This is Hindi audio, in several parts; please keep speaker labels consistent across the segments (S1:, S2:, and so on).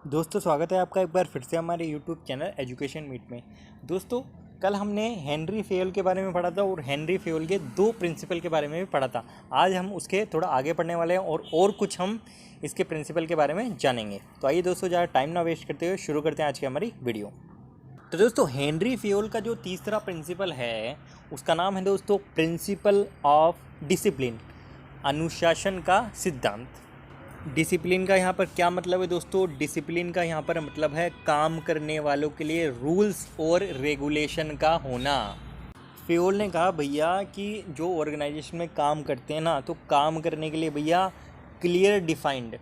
S1: दोस्तों स्वागत है आपका एक बार फिर से हमारे यूट्यूब चैनल एजुकेशन मीट में। दोस्तों कल हमने हेनरी फेयोल के बारे में पढ़ा था और हेनरी फेयोल के दो प्रिंसिपल के बारे में भी पढ़ा था। आज हम उसके थोड़ा आगे पढ़ने वाले हैं और कुछ हम इसके प्रिंसिपल के बारे में जानेंगे। तो आइए दोस्तों ज़्यादा टाइम ना वेस्ट करते हुए शुरू करते हैं आज की हमारी वीडियो। तो दोस्तों हेनरी फेयोल का जो तीसरा प्रिंसिपल है उसका नाम है दोस्तों प्रिंसिपल ऑफ डिसिप्लिन, अनुशासन का सिद्धांत। डिसिप्लिन का यहाँ पर क्या मतलब है दोस्तों? डिसिप्लिन का यहाँ पर मतलब है काम करने वालों के लिए रूल्स और रेगुलेशन का होना। फेयोल ने कहा भैया कि जो ऑर्गेनाइजेशन में काम करते हैं ना, तो काम करने के लिए भैया क्लियर डिफाइंड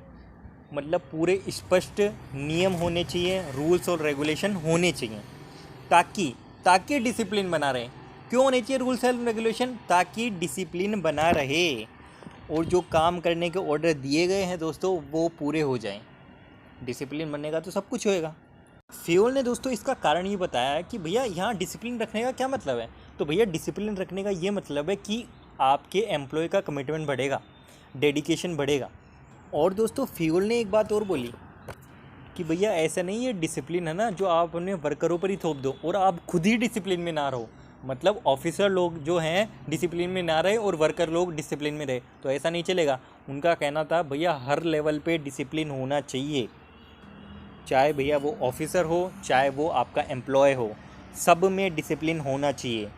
S1: मतलब पूरे स्पष्ट नियम होने चाहिए, रूल्स और रेगुलेशन होने चाहिए ताकि डिसिप्लिन बना रहे। क्यों होने चाहिए रूल्स एंड रेगुलेशन? ताकि डिसिप्लिन बना रहे और जो काम करने के ऑर्डर दिए गए हैं दोस्तों वो पूरे हो जाएं। डिसिप्लिन बनने का तो सब कुछ होएगा। फेयोल ने दोस्तों इसका कारण ये बताया कि भैया यहाँ डिसिप्लिन रखने का क्या मतलब है। तो भैया डिसिप्लिन रखने का ये मतलब है कि आपके एम्प्लॉय का कमिटमेंट बढ़ेगा, डेडिकेशन बढ़ेगा। और दोस्तों फेयोल ने एक बात और बोली कि भैया ऐसा नहीं है डिसिप्लिन है ना जो आप अपने वर्करों पर ही थोप दो और आप खुद ही डिसिप्लिन में ना रहो। मतलब ऑफिसर लोग जो हैं डिसिप्लिन में ना रहे और वर्कर लोग डिसिप्लिन में रहे, तो ऐसा नहीं चलेगा। उनका कहना था भैया हर लेवल पे डिसिप्लिन होना चाहिए, चाहे भैया वो ऑफिसर हो चाहे वो आपका एम्प्लॉय हो, सब में डिसिप्लिन होना चाहिए।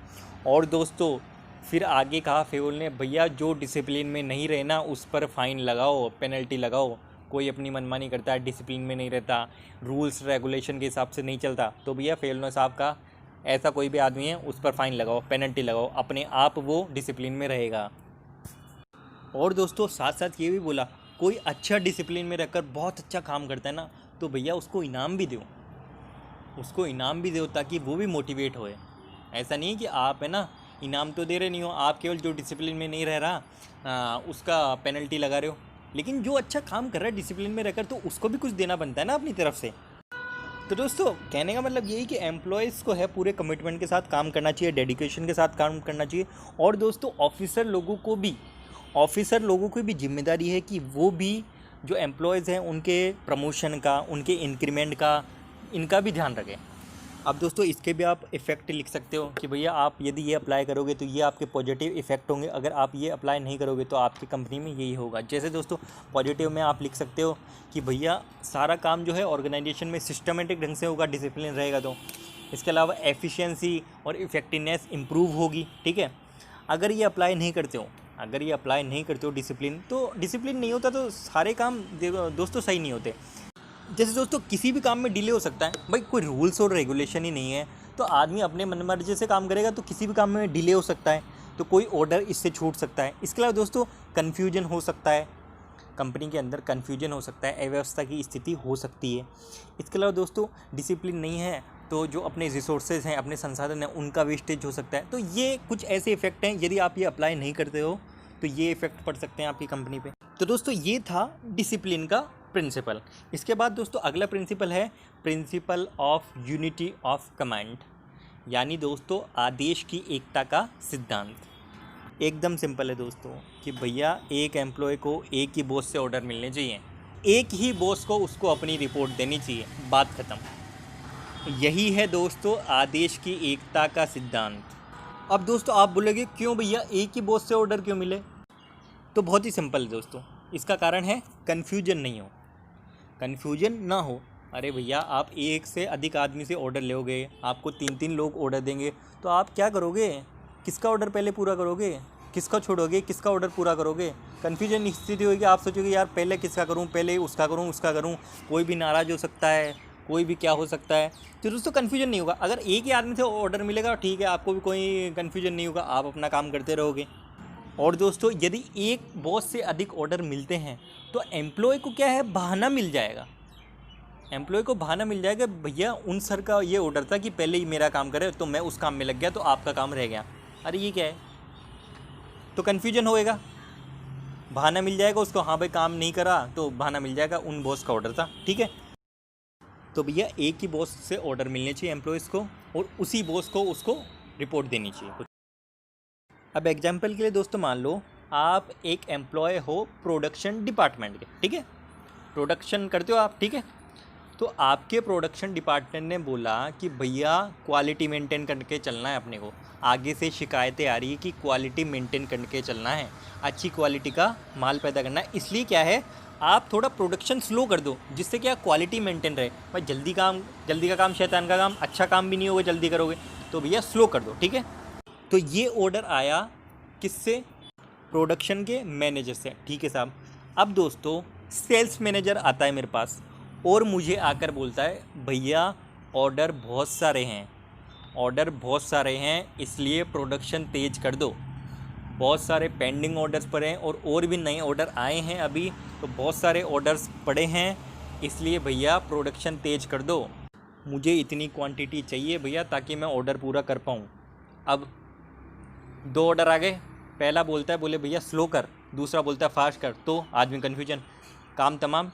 S1: और दोस्तों फिर आगे कहा फेयोल ने भैया जो डिसिप्लिन में नहीं रहना उस पर फ़ाइन लगाओ, पेनल्टी लगाओ। कोई अपनी मनमानी करता है, डिसिप्लिन में नहीं रहता, रूल्स रेगुलेशन के हिसाब से नहीं चलता, तो भैया फेयोल साहब का ऐसा कोई भी आदमी है उस पर फ़ाइन लगाओ, पेनल्टी लगाओ, अपने आप वो डिसिप्लिन में रहेगा। और दोस्तों साथ साथ ये भी बोला कोई अच्छा डिसिप्लिन में रहकर बहुत अच्छा काम करता है ना, तो भैया उसको इनाम भी दो ताकि वो भी मोटिवेट होए। ऐसा नहीं है कि आप है ना इनाम तो दे रहे नहीं हो, आप केवल जो डिसिप्लिन में नहीं रह रहा उसका पेनल्टी लगा रहे हो। लेकिन जो अच्छा काम कर रहा है डिसिप्लिन में रहकर, तो उसको भी कुछ देना बनता है ना अपनी तरफ से। तो दोस्तों कहने का मतलब यही कि एम्प्लॉयज़ को है पूरे कमिटमेंट के साथ काम करना चाहिए, डेडिकेशन के साथ काम करना चाहिए। और दोस्तों ऑफिसर लोगों की भी जिम्मेदारी है कि वो भी जो एम्प्लॉयज़ हैं उनके प्रमोशन का, उनके इंक्रीमेंट का, इनका भी ध्यान रखें। अब दोस्तों इसके भी आप इफ़ेक्ट लिख सकते हो कि भैया आप यदि ये अप्लाई करोगे तो ये आपके पॉजिटिव इफ़ेक्ट होंगे, अगर आप ये अप्लाई नहीं करोगे तो आपकी कंपनी में यही होगा। जैसे दोस्तों पॉजिटिव में आप लिख सकते हो कि भैया सारा काम जो है ऑर्गेनाइजेशन में सिस्टमेटिक ढंग से होगा, डिसिप्लिन रहेगा तो। इसके अलावा एफिशिएंसी और इफ़ेक्टिवनेस इम्प्रूव होगी, ठीक है। अगर ये अप्लाई नहीं करते हो डिसिप्लिन, तो डिसिप्लिन नहीं होता तो सारे काम दोस्तों सही नहीं होते। जैसे दोस्तों किसी भी काम में डिले हो सकता है, भाई कोई रूल्स और रेगुलेशन ही नहीं है तो आदमी अपने मन मर्जी से काम करेगा, तो किसी भी काम में डिले हो सकता है, तो कोई ऑर्डर इससे छूट सकता है। इसके अलावा दोस्तों कन्फ्यूजन हो सकता है, कंपनी के अंदर कन्फ्यूजन हो सकता है, अव्यवस्था की स्थिति हो सकती है। इसके अलावा दोस्तों डिसिप्लिन नहीं है तो जो अपने रिसोर्सेज हैं, अपने संसाधन हैं, उनका वेस्टेज हो सकता है। तो ये कुछ ऐसे इफेक्ट हैं, यदि आप ये अप्लाई नहीं करते हो तो ये इफेक्ट पड़ सकते हैं आपकी कंपनी पे। तो दोस्तों ये था डिसिप्लिन का प्रिंसिपल। इसके बाद दोस्तों अगला प्रिंसिपल है principle of unity of command, यानी दोस्तों आदेश की एकता का सिद्धांत। एकदम सिंपल है दोस्तों कि भैया एक एम्प्लॉय को एक ही बॉस से ऑर्डर मिलने चाहिए, एक ही बॉस को उसको अपनी रिपोर्ट देनी चाहिए, बात ख़त्म। यही है दोस्तों आदेश की एकता का सिद्धांत। अब दोस्तों आप बोलोगे क्यों भैया एक ही बॉस से ऑर्डर क्यों मिले? तो बहुत ही सिंपल है दोस्तों, इसका कारण है कन्फ्यूजन ना हो। अरे भैया आप एक से अधिक आदमी से ऑर्डर लोगे, आपको 3-3 लोग ऑर्डर देंगे, तो आप क्या करोगे? किसका ऑर्डर पहले पूरा करोगे, किसका छोड़ोगे, किसका ऑर्डर पूरा करोगे? कन्फ्यूजन स्थिति होगी, आप सोचोगे यार पहले किसका करूं, पहले उसका करूं, कोई भी नाराज़ हो सकता है, कोई भी क्या हो सकता है। तो दोस्तों कन्फ्यूजन नहीं होगा। अगर एक ही आदमी से ऑर्डर मिलेगा ठीक है, आपको भी कोई कन्फ्यूजन नहीं होगा, आप अपना काम करते रहोगे। और दोस्तों यदि एक बॉस से अधिक ऑर्डर मिलते हैं तो एम्प्लॉय को क्या है, बहाना मिल जाएगा, भैया उन सर का ये ऑर्डर था कि पहले ही मेरा काम करे, तो मैं उस काम में लग गया तो आपका काम रह गया। अरे ये क्या है? तो कन्फ्यूजन होएगा, बहाना मिल जाएगा उसको, हाँ भाई काम नहीं करा तो बहाना मिल जाएगा, उन बॉस का ऑर्डर था, ठीक है। तो भैया एक ही बॉस से ऑर्डर मिलने चाहिए एम्प्लॉयज़ को और उसी बॉस को उसको रिपोर्ट देनी चाहिए। अब एग्जाम्पल के लिए दोस्तों मान लो आप एक एम्प्लॉय हो प्रोडक्शन डिपार्टमेंट के, ठीक है, प्रोडक्शन करते हो आप, ठीक है। तो आपके प्रोडक्शन डिपार्टमेंट ने बोला कि भैया क्वालिटी मेंटेन करके चलना है अपने को, आगे से शिकायतें आ रही है कि क्वालिटी मेंटेन करके चलना है, अच्छी क्वालिटी का माल पैदा करना है, इसलिए क्या है आप थोड़ा प्रोडक्शन स्लो कर दो जिससे क्या क्वालिटी मेंटेन रहे। भाई जल्दी का काम शैतान का काम, अच्छा काम भी नहीं होगा जल्दी करोगे, तो भैया स्लो कर दो, ठीक है। तो ये ऑर्डर आया किससे? प्रोडक्शन के मैनेजर से, ठीक है साहब। अब दोस्तों सेल्स मैनेजर आता है मेरे पास और मुझे आकर बोलता है भैया ऑर्डर बहुत सारे हैं इसलिए प्रोडक्शन तेज़ कर दो, बहुत सारे पेंडिंग ऑर्डर्स पड़े हैं और भी नए ऑर्डर आए हैं अभी, तो बहुत सारे ऑर्डर्स पड़े हैं इसलिए भैया प्रोडक्शन तेज़ कर दो, मुझे इतनी क्वांटिटी चाहिए भैया ताकि मैं ऑर्डर पूरा कर पाऊँ। अब 2 ऑर्डर आ गए, पहला बोलता है बोले भैया स्लो कर, दूसरा बोलता है फास्ट कर, तो आदमी कन्फ्यूजन, काम तमाम,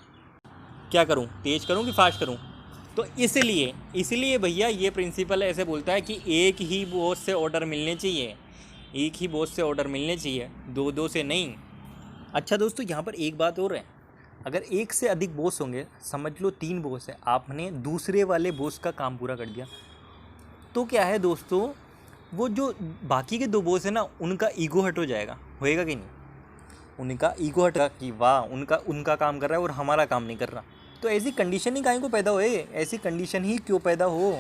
S1: क्या करूं, तेज़ करूं कि फास्ट करूं? तो इसलिए भैया ये प्रिंसिपल ऐसे बोलता है कि एक ही बॉस से ऑर्डर मिलने चाहिए, 2 से नहीं। अच्छा दोस्तों यहाँ पर एक बात और है, अगर एक से अधिक बॉस होंगे, समझ लो 3 बॉस है, आपने दूसरे वाले बॉस का काम पूरा कर दिया, तो क्या है दोस्तों वो जो बाकी के 2 बॉस है ना उनका ईगो हट हो जाएगा, होएगा कि नहीं? उनका ईगो हट कि वाह उनका काम कर रहा है और हमारा काम नहीं कर रहा, तो ऐसी कंडीशन ही काहे को पैदा होए, ऐसी कंडीशन ही क्यों पैदा हो?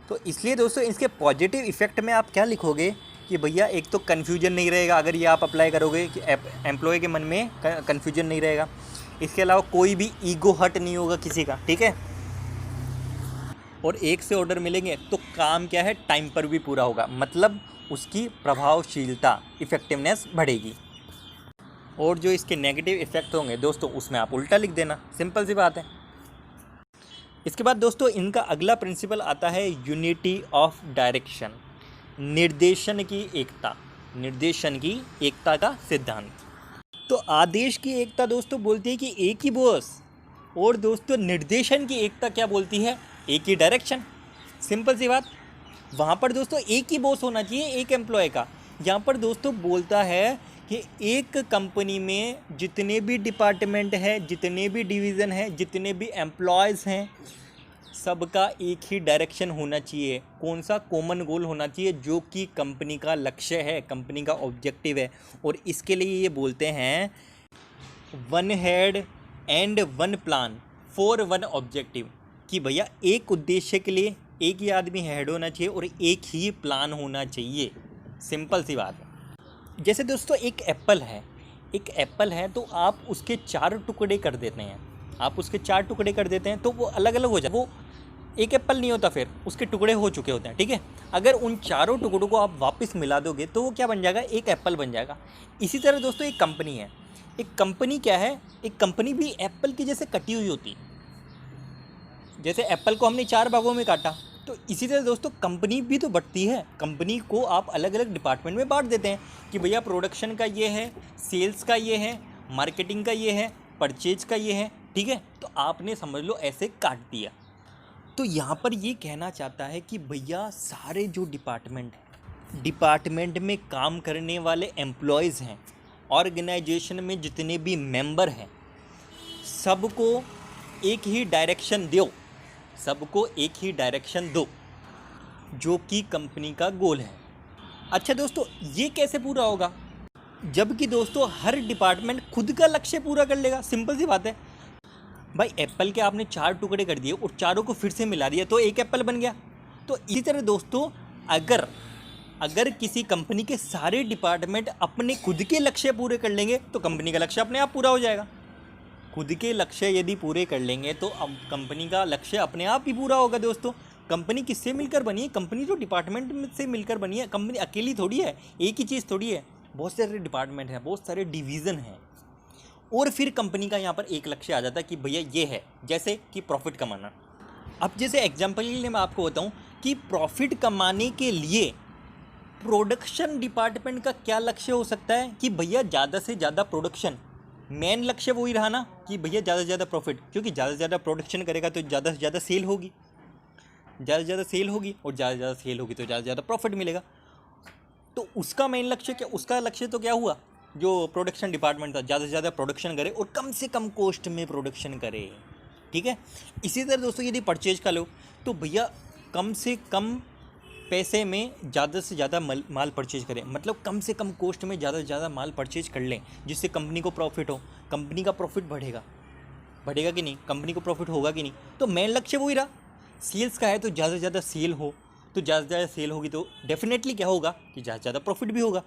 S1: तो इसलिए दोस्तों इसके पॉजिटिव इफ़ेक्ट में आप क्या लिखोगे कि भैया एक तो कन्फ्यूजन नहीं रहेगा, अगर ये आप अप्लाई करोगे कि एम्प्लॉय के मन में कन्फ्यूजन नहीं रहेगा, इसके अलावा कोई भी ईगो हट नहीं होगा किसी का, ठीक है। और एक से ऑर्डर मिलेंगे तो काम क्या है टाइम पर भी पूरा होगा, मतलब उसकी प्रभावशीलता इफ़ेक्टिवनेस बढ़ेगी। और जो इसके नेगेटिव इफ़ेक्ट होंगे दोस्तों उसमें आप उल्टा लिख देना, सिंपल सी बात है। इसके बाद दोस्तों इनका अगला प्रिंसिपल आता है यूनिटी ऑफ डायरेक्शन, निर्देशन की एकता का सिद्धांत। तो आदेश की एकता दोस्तों बोलती है कि एक ही बॉस, और दोस्तों निर्देशन की एकता क्या बोलती है? एक ही डायरेक्शन, सिंपल सी बात। वहाँ पर दोस्तों एक ही बॉस होना चाहिए एक एम्प्लॉय का, यहाँ पर दोस्तों बोलता है कि एक कंपनी में जितने भी डिपार्टमेंट हैं, जितने भी डिवीज़न हैं, जितने भी एम्प्लॉयज़ हैं, सबका एक ही डायरेक्शन होना चाहिए। कौन सा? कॉमन गोल होना चाहिए जो कि कंपनी का लक्ष्य है, कंपनी का ऑब्जेक्टिव है। और इसके लिए ये बोलते हैं 1 head and 1 plan for 1 objective, कि भैया एक उद्देश्य के लिए एक ही आदमी हेड होना चाहिए और एक ही प्लान होना चाहिए, सिंपल सी बात है। जैसे दोस्तों एक एप्पल है तो आप उसके 4 टुकड़े कर देते हैं, तो वो अलग अलग हो जाए, वो एक एप्पल नहीं होता, फिर उसके टुकड़े हो चुके होते हैं, ठीक है। अगर उन चारों टुकड़ों को आप वापस मिला दोगे तो वो क्या बन जाएगा? एक एप्पल बन जाएगा। इसी तरह दोस्तों एक कंपनी है, एक कंपनी क्या है? एक कंपनी भी एप्पल की जैसे कटी हुई होती है, जैसे एप्पल को हमने 4 भागों में काटा, तो इसी तरह दोस्तों कंपनी भी तो बढ़ती है। कंपनी को आप अलग अलग डिपार्टमेंट में बांट देते हैं कि भैया प्रोडक्शन का ये है, सेल्स का ये है, मार्केटिंग का ये है, परचेज का ये है, ठीक है। तो आपने समझ लो ऐसे काट दिया। तो यहाँ पर ये कहना चाहता है कि भैया सारे जो डिपार्टमेंट में काम करने वाले एम्प्लॉयज़ हैं, ऑर्गेनाइजेशन में जितने भी मेंबर हैं, सबको एक ही डायरेक्शन दो जो कि कंपनी का गोल है। अच्छा दोस्तों ये कैसे पूरा होगा? जबकि दोस्तों हर डिपार्टमेंट खुद का लक्ष्य पूरा कर लेगा, सिंपल सी बात है। भाई एप्पल के आपने 4 टुकड़े कर दिए और चारों को फिर से मिला दिया तो एक एप्पल बन गया। तो इसी तरह दोस्तों अगर किसी कंपनी के सारे डिपार्टमेंट अपने खुद के लक्ष्य पूरे कर लेंगे तो कंपनी का लक्ष्य अपने आप पूरा हो जाएगा। खुद के लक्ष्य यदि पूरे कर लेंगे तो अब कंपनी का लक्ष्य अपने आप ही पूरा होगा। दोस्तों कंपनी किससे मिलकर बनी है? कंपनी तो डिपार्टमेंट से मिलकर बनी है। कंपनी अकेली थोड़ी है, एक ही चीज़ थोड़ी है, बहुत सारे डिपार्टमेंट हैं, बहुत सारे डिवीज़न हैं, और फिर कंपनी का यहाँ पर एक लक्ष्य आ जाता है कि भैया ये है, जैसे कि प्रॉफिट कमाना। अब जैसे एग्जाम्पल के लिए मैं आपको बताऊँ कि प्रॉफिट कमाने के लिए प्रोडक्शन डिपार्टमेंट का क्या लक्ष्य हो सकता है कि भैया ज़्यादा से ज़्यादा प्रोडक्शन। मेन लक्ष्य वही रहा ना कि भैया ज़्यादा से ज़्यादा प्रॉफिट, क्योंकि ज़्यादा से ज़्यादा प्रोडक्शन करेगा तो ज़्यादा से ज़्यादा सेल होगी, और ज़्यादा से ज़्यादा सेल होगी तो ज़्यादा से ज़्यादा प्रॉफिट मिलेगा। तो उसका मेन लक्ष्य क्या? उसका लक्ष्य तो क्या हुआ, जो प्रोडक्शन डिपार्टमेंट था, ज़्यादा से ज़्यादा प्रोडक्शन करे और कम से कम कॉस्ट में प्रोडक्शन करे। ठीक है। इसी तरह दोस्तों यदि परचेज का लो तो भैया कम से कम पैसे में ज़्यादा से ज़्यादा माल परचेज करें, मतलब कम से कम कॉस्ट में ज़्यादा से ज़्यादा माल परचेज कर लें, जिससे कंपनी को प्रॉफिट हो। कंपनी का प्रॉफिट बढ़ेगा कि नहीं, कंपनी को प्रॉफिट होगा कि नहीं। तो मेन लक्ष्य वही रहा, सेल्स का है तो ज़्यादा से ज़्यादा सेल हो, तो ज़्यादा से ज़्यादा सेल होगी तो डेफिनेटली क्या होगा कि ज़्यादा से ज़्यादा प्रॉफिट भी होगा।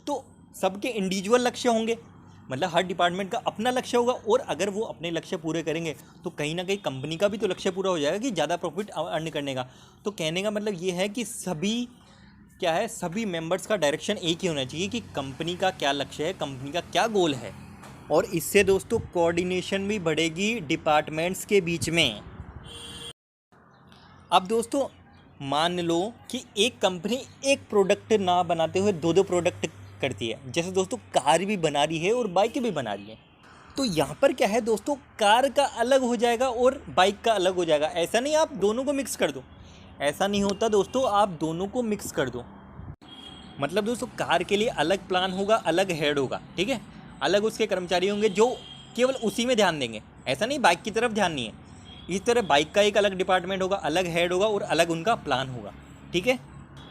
S1: तो सबके इंडिविजुअल लक्ष्य होंगे, मतलब हर डिपार्टमेंट का अपना लक्ष्य होगा, और अगर वो अपने लक्ष्य पूरे करेंगे तो कहीं ना कहीं कंपनी का भी तो लक्ष्य पूरा हो जाएगा कि ज़्यादा प्रॉफिट अर्न करने का। तो कहने का मतलब ये है कि सभी मेंबर्स का डायरेक्शन एक ही होना चाहिए कि कंपनी का क्या लक्ष्य है, कंपनी का क्या गोल है। और इससे दोस्तों कोऑर्डिनेशन भी बढ़ेगी डिपार्टमेंट्स के बीच में। अब दोस्तों मान लो कि एक कंपनी एक प्रोडक्ट ना बनाते हुए दो प्रोडक्ट करती है, जैसे दोस्तों कार भी बना रही है और बाइक भी बना रही है। तो यहाँ पर क्या है दोस्तों, कार का अलग हो जाएगा और बाइक का अलग हो जाएगा। ऐसा नहीं आप दोनों को मिक्स कर दो, ऐसा नहीं होता दोस्तों, आप दोनों को मिक्स कर दो। मतलब दोस्तों कार के लिए अलग प्लान होगा, अलग हेड होगा, ठीक है, अलग उसके कर्मचारी होंगे जो केवल उसी में ध्यान देंगे। ऐसा नहीं बाइक की तरफ ध्यान नहीं है। इस तरह बाइक का एक अलग डिपार्टमेंट होगा, अलग हेड होगा और अलग उनका प्लान होगा, ठीक है।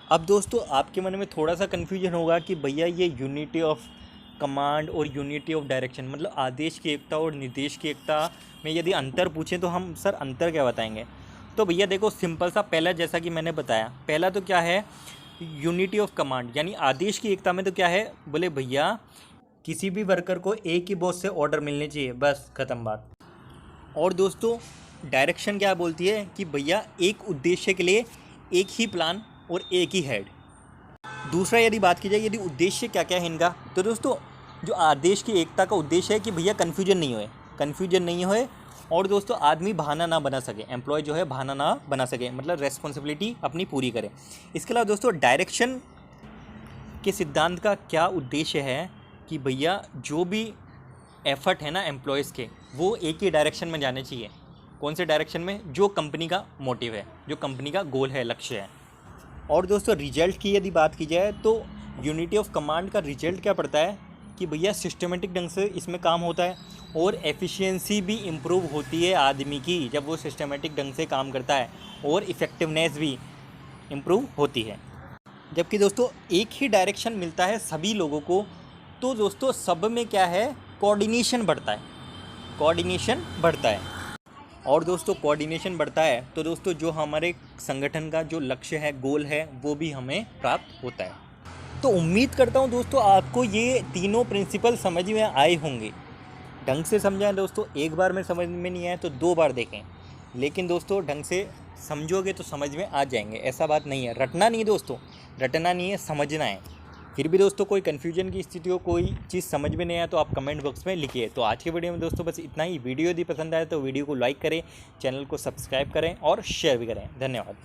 S1: अब दोस्तों आपके मन में थोड़ा सा कन्फ्यूजन होगा कि भैया ये यूनिटी ऑफ कमांड और यूनिटी ऑफ डायरेक्शन, मतलब आदेश की एकता और निर्देश की एकता में यदि अंतर पूछें तो हम सर अंतर क्या बताएंगे। तो भैया देखो सिंपल सा, पहला जैसा कि मैंने बताया, पहला तो क्या है यूनिटी ऑफ कमांड, यानी आदेश की एकता में तो क्या है, बोले भैया किसी भी वर्कर को एक ही बॉस से ऑर्डर मिलने चाहिए, बस ख़त्म बात। और दोस्तों डायरेक्शन क्या बोलती है कि भैया एक उद्देश्य के लिए एक ही प्लान और एक ही हेड। दूसरा यदि बात की जाए यदि उद्देश्य क्या क्या है इनका, तो दोस्तों जो आदेश की एकता का उद्देश्य है कि भैया कन्फ्यूजन नहीं होए और दोस्तों आदमी बहाना ना बना सके, एम्प्लॉय जो है बहाना ना बना सके, मतलब रेस्पॉन्सिबिलिटी अपनी पूरी करे। इसके अलावा दोस्तों डायरेक्शन के सिद्धांत का क्या उद्देश्य है कि भैया जो भी एफर्ट है ना एम्प्लॉयज़ के, वो एक ही डायरेक्शन में जाने चाहिए। कौन से डायरेक्शन में, जो कंपनी का मोटिव है, जो कंपनी का गोल है, लक्ष्य है। और दोस्तों रिजल्ट की यदि बात की जाए तो यूनिटी ऑफ कमांड का रिजल्ट क्या पड़ता है कि भैया सिस्टमेटिक ढंग से इसमें काम होता है और एफिशिएंसी भी इम्प्रूव होती है आदमी की जब वो सिस्टमेटिक ढंग से काम करता है, और इफ़ेक्टिवनेस भी इम्प्रूव होती है। जबकि दोस्तों एक ही डायरेक्शन मिलता है सभी लोगों को, तो दोस्तों सब में क्या है, कोऑर्डिनेशन बढ़ता है। और दोस्तों कोऑर्डिनेशन बढ़ता है तो दोस्तों जो हमारे संगठन का जो लक्ष्य है, गोल है, वो भी हमें प्राप्त होता है। तो उम्मीद करता हूँ दोस्तों आपको ये तीनों प्रिंसिपल समझ में आए होंगे। ढंग से समझाएं दोस्तों, एक बार में समझ में नहीं आए तो 2 बार देखें, लेकिन दोस्तों ढंग से समझोगे तो समझ में आ जाएंगे। ऐसा बात नहीं है, रटना नहीं दोस्तों, रटना नहीं है, समझना है। फिर भी दोस्तों कोई कन्फ्यूजन की स्थिति हो, कोई चीज़ समझ में नहीं आया तो आप कमेंट बॉक्स में लिखिए। तो आज के वीडियो में दोस्तों बस इतना ही। वीडियो यदि पसंद आए तो वीडियो को लाइक करें, चैनल को सब्सक्राइब करें और शेयर भी करें। धन्यवाद।